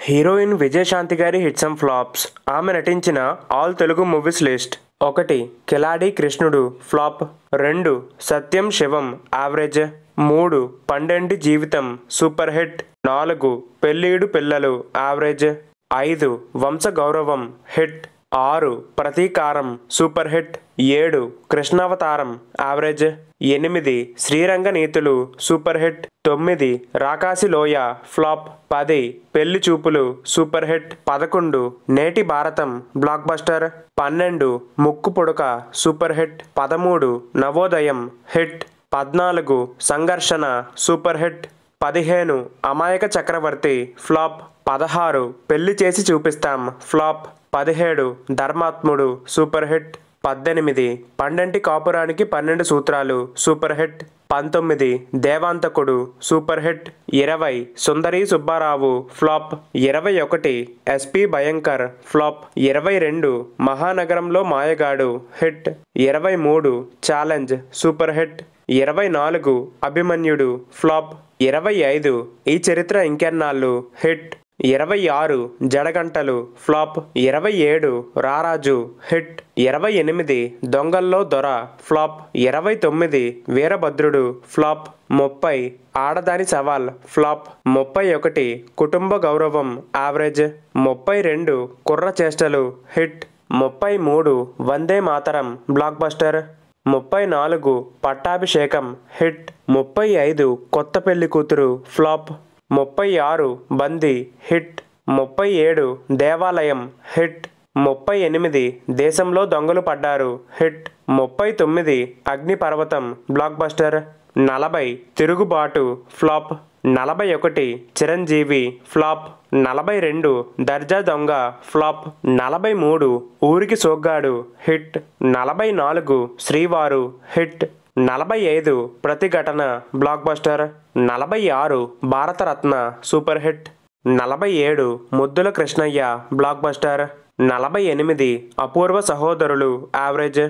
Heroine Vijayashanti గారి hits and flops. ఆమె నటించిన ఆల్ తెలుగు మూవీస్ లిస్ట్. 1. కిలాడి కృష్ణుడు ఫ్లాప్. 2. సత్యం శివం యావరేజ్. 3. పండంటి జీవితం సూపర్ హిట్. 4. పెళ్ళీడు పిల్లలు యావరేజ్. 5. వంశ గౌరవం హిట్. 6. ప్రతీకారం సూపర్ హిట్. 7. కృష్ణావతారం యావరేజ్. 8. శ్రీరంగ నీతులు సూపర్ హిట్. 9. రాకాసి లోయ ఫ్లాప్. 10. పెళ్లి చూపులు సూపర్ హిట్. 11. నేటి భారతం బ్లాక్ బస్టర్. 12. ముక్కు పుడక సూపర్ హిట్. 13. నవోదయం హిట్. 14. సంఘర్షణ సూపర్ హిట్. 15. అమాయక చక్రవర్తి ఫ్లాప్. 16. పెళ్లి చేసి చూపిస్తాం ఫ్లాప్. 17. ధర్మాత్ముడు సూపర్ హిట్. 18. పండంటి Kapuraniki 12 Sutralu super hit. 19. Devanthakudu super hit. 20. Sundari Subbarao flop. 21. SP Bhayankar flop. 22. Mahanagaramlo Mayagadu hit. 23. Challenge super hit. 24. Abhimanyudu flop. 25. ఈ చరిత్ర ఇంకెన్నాళ్ళు హిట్. 26. జడగంటలు ఫ్లాప్. 27. రారాజు హిట్. 28. దొంగల్లో దొర ఫ్లాప్. 29. వీరభద్రుడు ఫ్లాప్. 30. ఆడదాని సవాల్ ఫ్లాప్. 31. కుటుంబ గౌరవం యావరేజ్. 32. కుర్ర చేష్టలు hit. 33. Vande Mataram block buster. 34. పట్టాభిషేకం హిట్. 35. కొత్త పెళ్లి కూతురు ఫ్లాప్. 36. బందీ హిట్. 37. దేవాలయం హిట్. 38. దేశంలో దొంగలు పడ్డారు హిట్. 39. అగ్నిపర్వతం బ్లాక్ బస్టర్. 40. తిరుగుబాటు ఫ్లాప్. 41. చిరంజీవి ఫ్లాప్. 42. దర్జా దొంగ ఫ్లాప్. 43. ఊరికి సోగ్గాడు హిట్. 44. శ్రీవారు హిట్. 45. ప్రతిఘటన block buster. 46. Bharat Ratna super hit. 47. ముద్దుల కృష్ణయ్య బ్లాక్ బస్టర్. 48. అపూర్వ సహోదరులు యావరేజ్.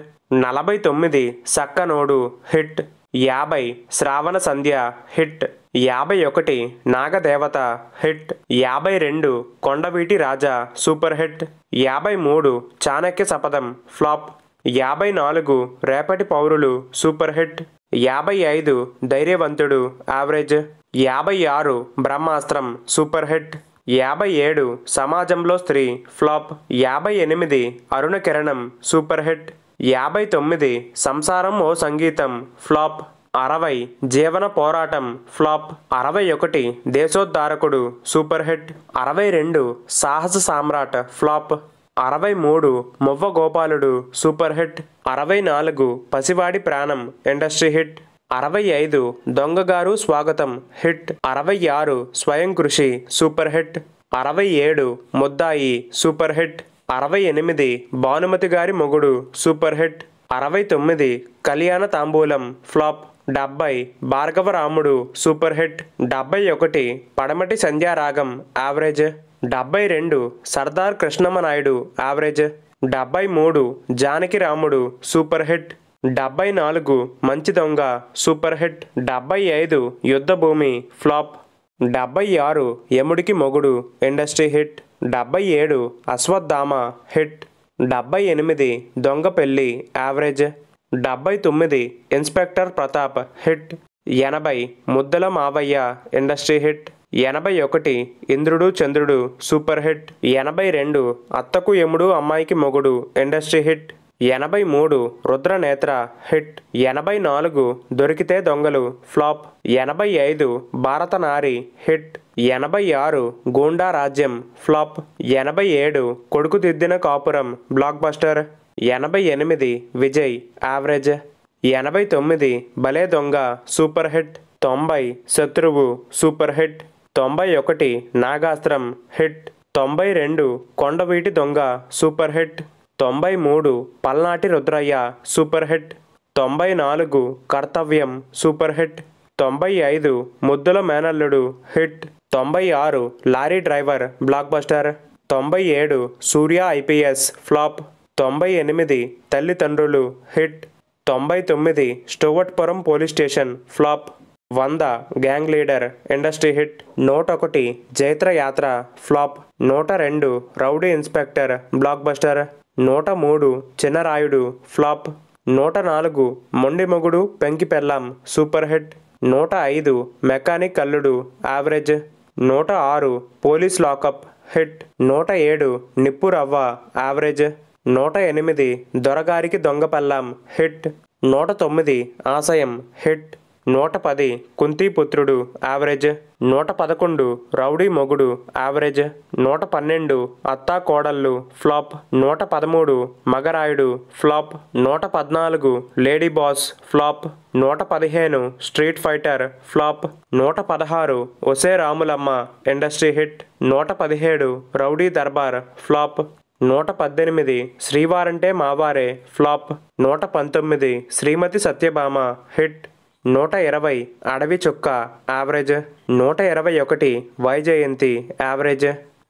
49. సక్కనోడు హిట్. 50. శ్రావణ సంధ్య హిట్. 51. నాగదేవత హిట్. 52. కొండవీటి రాజా సూపర్ హిట్. 53. చాణక్య శపథం ఫ్లాప్. 54. రేపటి పౌరులు సూపర్ హిట్. 55. ధైర్యవంతుడు యావరేజ్. 56. బ్రహ్మాస్త్రం సూపర్ హిట్. 57. సమాజంలో స్త్రీ ఫ్లాప్. 58. అరుణ కిరణం సూపర్ హిట్. 59. సంసారం ఓ సంగీతం ఫ్లాప్. 60. జీవన పోరాటం ఫ్లాప్. 61. Desoddharakudu super hit. 62. సాహస సామ్రాట్ ఫ్లాప్. 63. మువ్వ గోపాలుడు సూపర్ హిట్. 64. పసివాడి ప్రాణం ఇండస్ట్రీ హిట్. 65. దొంగగారు స్వాగతం హిట్. 66. స్వయం కృషి సూపర్ హిట్. 67. ముద్దాయి సూపర్ హిట్. 68. భానుమతి గారి మొగుడు సూపర్ హిట్. 69. కళ్యాణ తాంబూలం ఫ్లాప్. 70. Bhargavaramudu super hit. 71. పడమటి సంధ్యారాగం యావరేజ్. 72. సర్దార్ కృష్ణమనాయుడు యావరేజ్. 73. జానకి రాముడు సూపర్ హిట్. 74. మంచి దొంగ సూపర్ హిట్. 75. యుద్ధభూమి ఫ్లాప్. 76. యముడికి మొగుడు ఇండస్ట్రీ హిట్. 77. అశ్వత్థామ హిట్. 78. దొంగ పెళ్లి యావరేజ్. 79. Inspector Pratap hit. 80. ముద్దల మావయ్య ఇండస్ట్రీ హిట్. 81. ఇంద్రుడు చంద్రుడు సూపర్ హిట్. 82. అత్తకు యముడు అమ్మాయికి మొగుడు ఇండస్ట్రీ హిట్. 83. రుద్రనేత్ర హిట్. 84. దొరికితే దొంగలు ఫ్లాప్. 85. భారతనారి హిట్. 86. గూండా రాజ్యం ఫ్లాప్. 87. కొడుకు దిద్దిన కాపురం బ్లాక్ బస్టర్. 88. విజయ్ యావరేజ్. 89. భలే దొంగ సూపర్ హిట్. 90. శత్రువు సూపర్ హిట్. 91. నాగాస్త్రం హిట్. 92. కొండవీటి దొంగ సూపర్ హిట్. 93. పల్నాటి రుద్రయ్య సూపర్ హిట్. 94. కర్తవ్యం super hit. 95. Muddula Menalludu hit. 96. Lorry driver blockbuster. 97. Surya IPS flop. 98. Thallidandrulu hit. 99. Stuartpuram police station flop. 100 gang leader industry hit. 101 Jaitra Yatra flop. 102 rowdy inspector blockbuster. 103 Chinnarayudu flop. 104 Mondi Mogudu Penki Pellam super hit. 105 mechanic Alludu average. 106 police lockup hit. 107 Nippu రవ్వ average. 108 దొరగారికి దొంగ పెళ్ళాం hit. 109 Ashayam hit. 110 Kunthiputhrudu average. 111 rowdy Mogudu average. 112 Atha Kodallu flop. 113 Magaraayudu flop. 114 lady boss flop. 115 street fighter flop. 116 Ose Ramulamma industry hit. 117 rowdy Darbar flop. 118 Srivarante Maavare flop. 119 Srimathi Satyabhama hit. 120 Adavi చుక్క average. 121 Vyjayanthi average.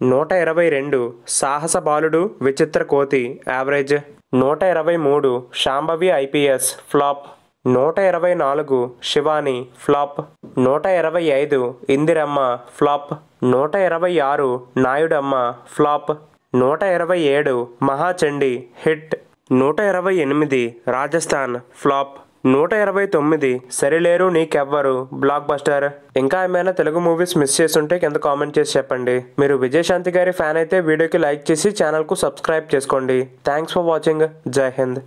122 సాహస Baludu Vichitra Kothi average. 123 Shambhavi IPS flop. 124 Shivani flop. 125 Indiramma flop. 126 Nayudamma flop. 127 Mahachandi hit. 128 Rajasthan flop. 129 Sarileru Neekevvaru blockbuster. ఇంకా ఏమైనా Telugu movies miss చేస్తుంటే కింద comment చేసి చెప్పండి. మీరు విజయశాంతి గారి ఫ్యాన్ అయితే వీడియోకి లైక్ చేసి ఛానల్కు సబ్స్క్రైబ్ చేసుకోండి. Thanks for watching. జై హింద్.